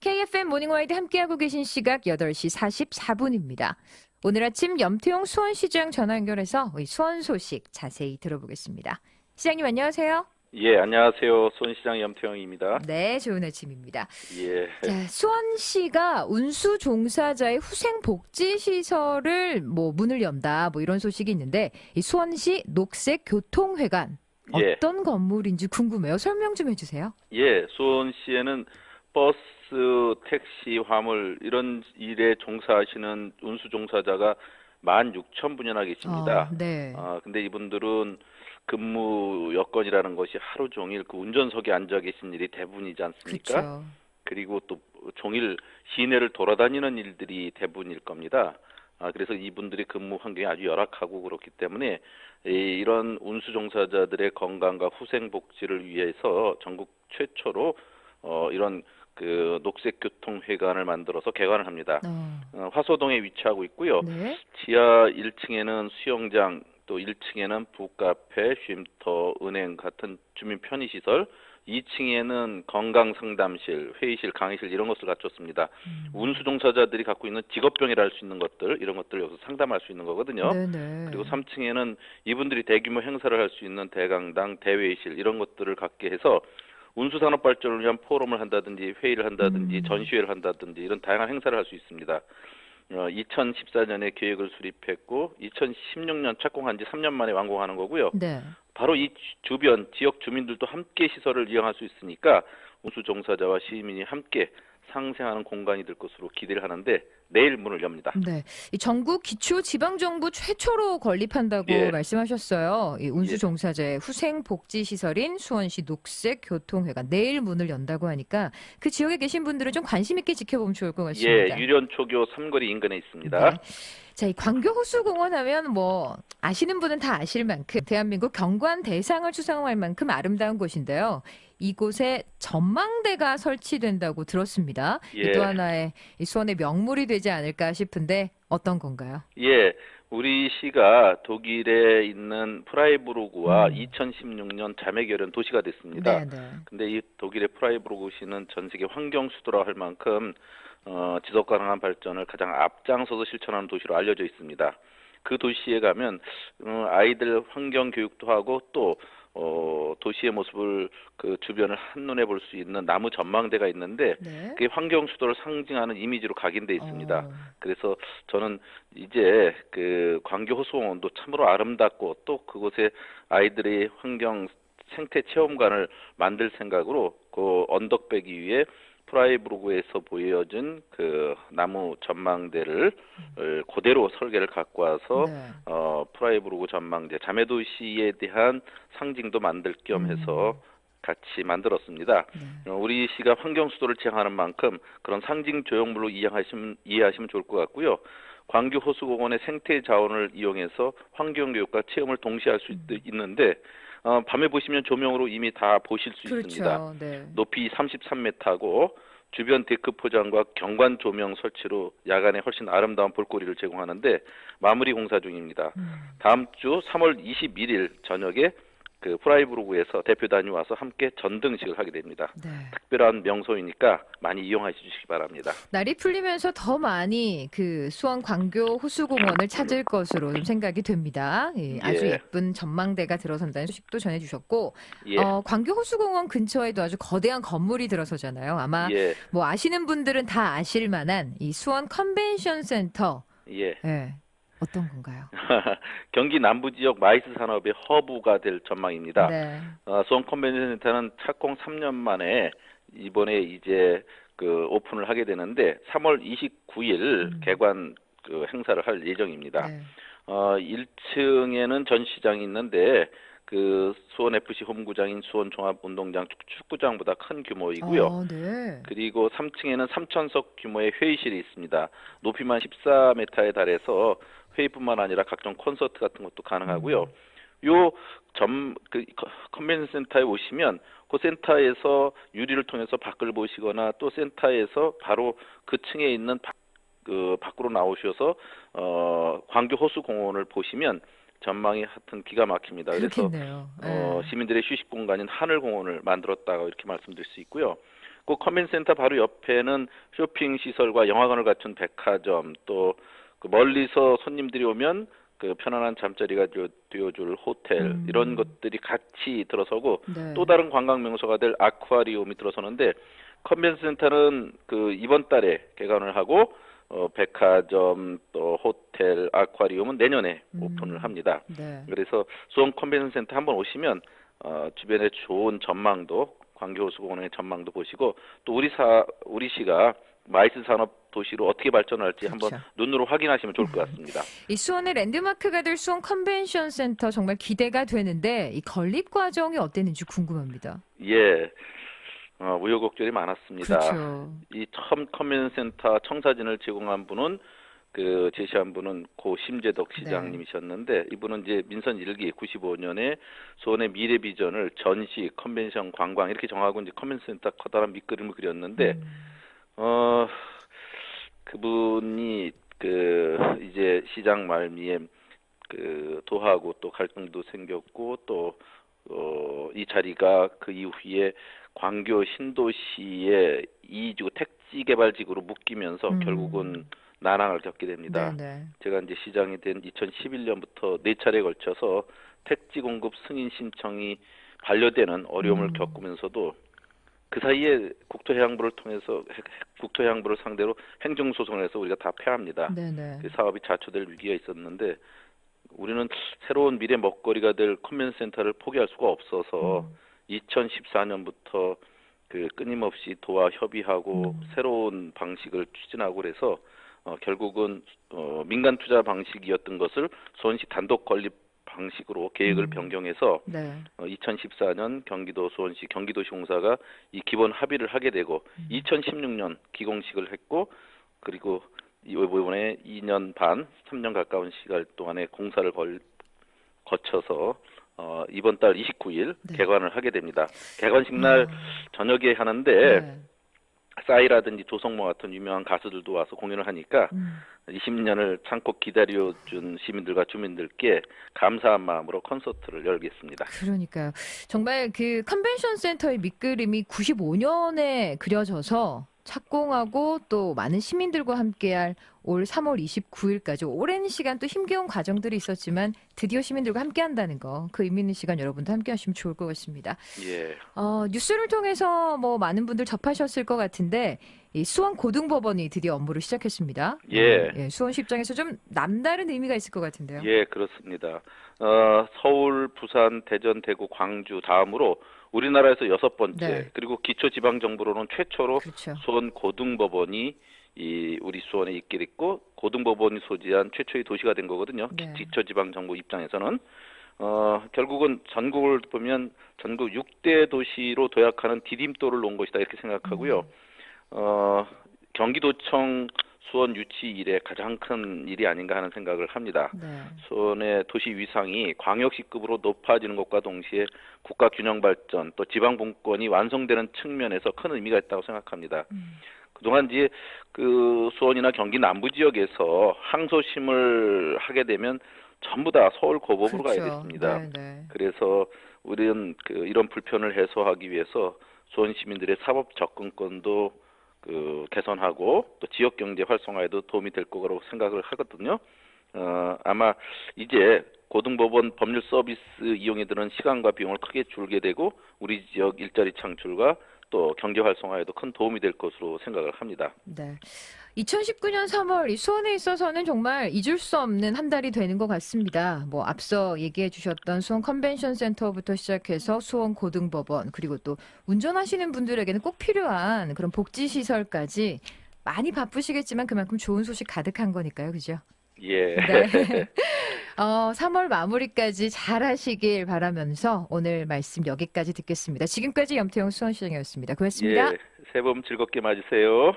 KFM 모닝와이드 함께하고 계신 시각 8시 44분입니다. 오늘 아침 염태용 수원시장 전화 연결해서 수원 소식 자세히 들어보겠습니다. 시장님 안녕하세요. 예, 안녕하세요. 수원시장 염태영입니다. 네, 좋은 아침입니다. 예. 자, 수원시가 운수 종사자의 후생 복지 시설을 문을 연다 이런 소식이 있는데 이 수원시 녹색 교통회관 예. 어떤 건물인지 궁금해요. 설명 좀 해주세요. 예, 수원시에는 버스, 택시, 화물 이런 일에 종사하시는 운수 종사자가 16,000분이나 계십니다. 네. 근데 이분들은 근무 여건이라는 것이 하루 종일 그 운전석에 앉아 계신 일이 대부분이지 않습니까? 그쵸. 그리고 또 종일 시내를 돌아다니는 일들이 대부분일 겁니다. 그래서 이분들의 근무 환경이 아주 열악하고 그렇기 때문에 이런 운수 종사자들의 건강과 후생 복지를 위해서 전국 최초로 이런 그 녹색교통회관을 만들어서 개관을 합니다. 화소동에 위치하고 있고요. 네. 지하 1층에는 수영장, 또 1층에는 북카페, 쉼터, 은행 같은 주민 편의시설, 2층에는 건강상담실, 회의실, 강의실 이런 것을 갖췄습니다. 운수 종사자들이 갖고 있는 직업병이라 할 수 있는 것들, 이런 것들을 여기서 상담할 수 있는 거거든요. 네네. 그리고 3층에는 이분들이 대규모 행사를 할 수 있는 대강당, 대회의실 이런 것들을 갖게 해서 운수산업 발전을 위한 포럼을 한다든지 회의를 한다든지 전시회를 한다든지 이런 다양한 행사를 할 수 있습니다. 2014년에 계획을 수립했고 2016년 착공한 지 3년 만에 완공하는 거고요. 네. 바로 이 주변 지역 주민들도 함께 시설을 이용할 수 있으니까 운수 종사자와 시민이 함께 상생하는 공간이 될 것으로 기대를 하는데 내일 문을 엽니다. 네, 이 전국 기초지방정부 최초로 건립한다고 말씀하셨어요. 이 운수 종사자의 후생 복지 시설인 수원시 녹색교통회관 내일 문을 연다고 하니까 그 지역에 계신 분들은 좀 관심 있게 지켜보면 좋을 것 같습니다. 예, 유련초교 삼거리 인근에 있습니다. 네. 자, 이 광교호수공원 하면 아시는 분은 다 아실 만큼 대한민국 경관 대상을 수상할 만큼 아름다운 곳인데요. 이곳에 전망대가 설치된다고 들었습니다. 예. 또 하나의 수원의 명물이 되지 않을까 싶은데 어떤 건가요? 예, 우리 시가 독일에 있는 프라이부르크와 2016년 자매결연 도시가 됐습니다. 근데 이 독일의 프라이부르크시는 전 세계 환경 수도라 할 만큼 지속 가능한 발전을 가장 앞장서서 실천하는 도시로 알려져 있습니다. 그 도시에 가면 아이들 환경 교육도 하고 또 도시의 모습을 그 주변을 한눈에 볼 수 있는 나무 전망대가 있는데 그게 환경 수도를 상징하는 이미지로 각인돼 있습니다. 그래서 저는 이제 그 광교 호수공원도 참으로 아름답고 또 그곳에 아이들의 환경 생태 체험관을 만들 생각으로 그 언덕배기 위에 프라이부르크에서 보여진 그 나무 전망대를 그대로 설계를 갖고 와서 프라이부르크 전망대 자매도시에 대한 상징도 만들 겸 해서 같이 만들었습니다. 우리 시가 환경수도를 지향하는 만큼 그런 상징 조형물로 이해하시면 좋을 것 같고요. 광교 호수공원의 생태 자원을 이용해서 환경교육과 체험을 동시에 할 수 있는데 밤에 보시면 조명으로 이미 다 보실 수 있습니다. 네. 높이 33m고 주변 데크 포장과 경관 조명 설치로 야간에 훨씬 아름다운 볼거리를 제공하는데 마무리 공사 중입니다. 다음 주 3월 21일 저녁에 그 프라이부르크에서 대표단이 와서 함께 전등식을 하게 됩니다. 특별한 명소이니까 많이 이용해 주시기 바랍니다. 날이 풀리면서 더 많이 그 수원 광교 호수공원을 찾을 것으로 좀 생각이 됩니다. 아주 예쁜 전망대가 들어선다는 소식도 전해주셨고 광교 호수공원 근처에도 아주 거대한 건물이 들어서잖아요. 아마 아시는 분들은 다 아실 만한 이 수원 컨벤션 센터. 어떤 건가요? 경기 남부 지역 마이스 산업의 허브가 될 전망입니다. 수원 컨벤션 센터는 착공 3년 만에 이번에 이제 그 오픈을 하게 되는데 3월 29일 개관 그 행사를 할 예정입니다. 1층에는 전시장이 있는데 그 수원 FC 홈구장인 수원 종합운동장 축구장보다 큰 규모이고요. 그리고 3층에는 3,000석 규모의 회의실이 있습니다. 높이만 14m에 달해서 회의뿐만 아니라 각종 콘서트 같은 것도 가능하고요. 그 컨벤션 센터에 오시면 그 센터에서 유리를 통해서 밖을 보시거나 또 센터에서 바로 그 층에 있는 밖으로 나오셔서 광교 호수공원을 보시면 전망이 하여튼 기가 막힙니다. 그래서 시민들의 휴식 공간인 하늘공원을 만들었다고 이렇게 말씀드릴 수 있고요. 그 컨벤센터 바로 옆에는 쇼핑 시설과 영화관을 갖춘 백화점, 또 그 멀리서 손님들이 오면 그 편안한 잠자리가 되어줄 호텔 이런 것들이 같이 들어서고 네. 또 다른 관광 명소가 될 아쿠아리움이 들어서는데 컨벤센터는 그 이번 달에 개관을 하고 백화점 또 호텔 아쿠아리움은 내년에 오픈을 합니다. 네. 그래서 수원 컨벤센터 한번 오시면 주변에 좋은 전망도 광교호수공원의 전망도 보시고 또 우리 시가 마이스 산업 도시로 어떻게 발전할지 그렇죠. 한번 눈으로 확인하시면 좋을 것 같습니다. 이 수원의 랜드마크가 될 수원 컨벤션 센터 정말 기대가 되는데 이 건립 과정이 어땠는지 궁금합니다. 예. 우여곡절이 많았습니다. 그렇죠. 이 처음 컨벤센터 청사진을 제공한 분은 제시한 분은 고 심재덕 시장님이셨는데 이분은 이제 민선 1기 95년에 수원의 미래 비전을 전시, 컨벤션, 관광 이렇게 정하고 이제 컨벤센터 커다란 밑그림을 그렸는데 그분이 이제 시장 말미에 도하고 또 갈등도 생겼고 또 이 자리가 그 이후에 광교 신도시의 2주 택지 개발지구로 묶이면서 결국은 난항을 겪게 됩니다. 네네. 제가 이제 시장이 된 2011년부터 4차례에 걸쳐서 택지 공급 승인 신청이 반려되는 어려움을 겪으면서도 그 사이에 국토해양부를 통해서 국토해양부를 상대로 행정소송을 해서 우리가 다 패합니다. 네네. 그 사업이 자초될 위기가 있었는데 우리는 새로운 미래 먹거리가 될 컨벤센터를 포기할 수가 없어서 2014년부터 끊임없이 도와 협의하고 새로운 방식을 추진하고 그래서 결국은 민간 투자 방식이었던 것을 수원시 단독 건립 방식으로 계획을 변경해서 네. 2014년 경기도 수원시 경기도시공사가 이 기본 합의를 하게 되고 2016년 기공식을 했고 그리고 이번에 2년 반, 3년 가까운 시간 동안에 공사를 거쳐서 이번 달 29일 개관을 하게 됩니다. 개관식 날 저녁에 하는데 싸이라든지 조성모 같은 유명한 가수들도 와서 공연을 하니까 20년을 참고 기다려준 시민들과 주민들께 감사한 마음으로 콘서트를 열겠습니다. 그러니까요. 정말 그 컨벤션 센터의 밑그림이 95년에 그려져서 착공하고 또 많은 시민들과 함께할 올 3월 29일까지 오랜 시간 또 힘겨운 과정들이 있었지만 드디어 시민들과 함께한다는 거, 그 의미 있는 시간 여러분도 함께하시면 좋을 것 같습니다. 예. 뉴스를 통해서 뭐 많은 분들 접하셨을 것 같은데 이 수원 고등법원이 드디어 업무를 시작했습니다. 예. 수원시 입장에서 좀 남다른 의미가 있을 것 같은데요. 예, 그렇습니다. 서울, 부산, 대전, 대구, 광주 다음으로 우리나라에서 6번째 그리고 기초지방정부로는 최초로 그렇죠. 수원 고등법원이 우리 수원에 있게 됐고 고등법원이 소지한 최초의 도시가 된 거거든요. 기초지방정부 입장에서는 결국은 전국을 보면 전국 6대 도시로 도약하는 디딤돌을 놓은 것이다 이렇게 생각하고요. 경기도청 수원 유치 이래 가장 큰 일이 아닌가 하는 생각을 합니다. 수원의 도시 위상이 광역시급으로 높아지는 것과 동시에 국가 균형 발전 또 지방 분권이 완성되는 측면에서 큰 의미가 있다고 생각합니다. 그동안 이제 수원이나 경기 남부 지역에서 항소심을 하게 되면 전부 다 서울 고법으로 가야 됐습니다. 그래서 우리는 이런 불편을 해소하기 위해서 수원 시민들의 사법 접근권도 개선하고 또 지역 경제 활성화에도 도움이 될 거라고 생각을 하거든요. 아마 이제 고등법원 법률 서비스 이용에 드는 시간과 비용을 크게 줄게 되고 우리 지역 일자리 창출과 또 경제 활성화에도 큰 도움이 될 것으로 생각을 합니다. 네. 2019년 3월 이 수원에 있어서는 정말 잊을 수 없는 한 달이 되는 것 같습니다. 뭐 앞서 얘기해 주셨던 수원 컨벤션 센터부터 시작해서 수원 고등법원 그리고 또 운전하시는 분들에게는 꼭 필요한 그런 복지 시설까지 많이 바쁘시겠지만 그만큼 좋은 소식 가득한 거니까요. 그죠? 예. 네. 3월 마무리까지 잘 하시길 바라면서 오늘 말씀 여기까지 듣겠습니다. 지금까지 염태영 수원시장이었습니다. 고맙습니다. 예. 새해 봄 즐겁게 맞으세요.